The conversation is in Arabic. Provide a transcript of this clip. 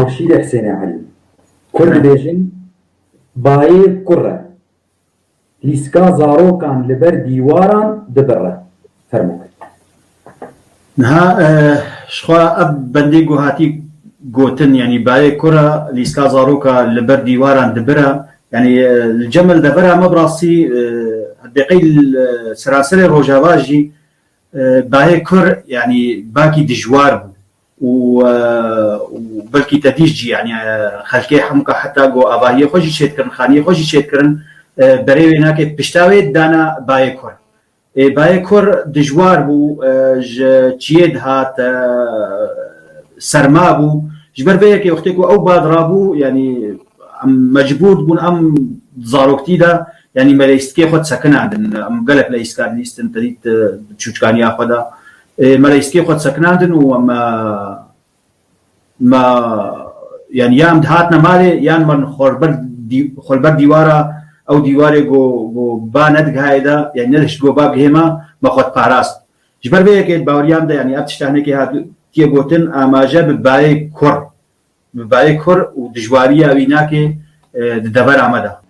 رشيد حسين علي كل بيجن باي كرة ليسكا زارو كان لبر ديواران دبرة فرموك نها شخوا أب بنديجو هاتي قوتن يعني باي كرة ليسكا زاروكا لبر ديواران دبرة يعني الجمل دبرة مبراسي دقي سراسر روجاواجي باي كر يعني باكي دجوار وبلكي تديجي يعني خلكي حمكا حتى جو أباهي خوشي شيتكرن خاني خوشي شيتكرن بريوي ناكي بشتاوي دانا باي كر باي كر دجوار بو جيد هات سرما بو جبر فيك وقتك او بادرابو يعني مجبور بون ام زاروكتي دا يعني ملايستكي خد سكن عندن ام قالك لايسكار نيستن تريد تشوشكان ياخذها ملايستكي خد سكن عندن وما يعني يام دهاتنا مالي يان من خربر ديوارا او ديواري جو باند هايدا يعني نلش جو باب هما ما خد باراست جبر فيك باوريام دا يعني ابتشتهني كي هاد كي بوتن اماجه بباي كور ودجواريه ويناكي دبر عمدا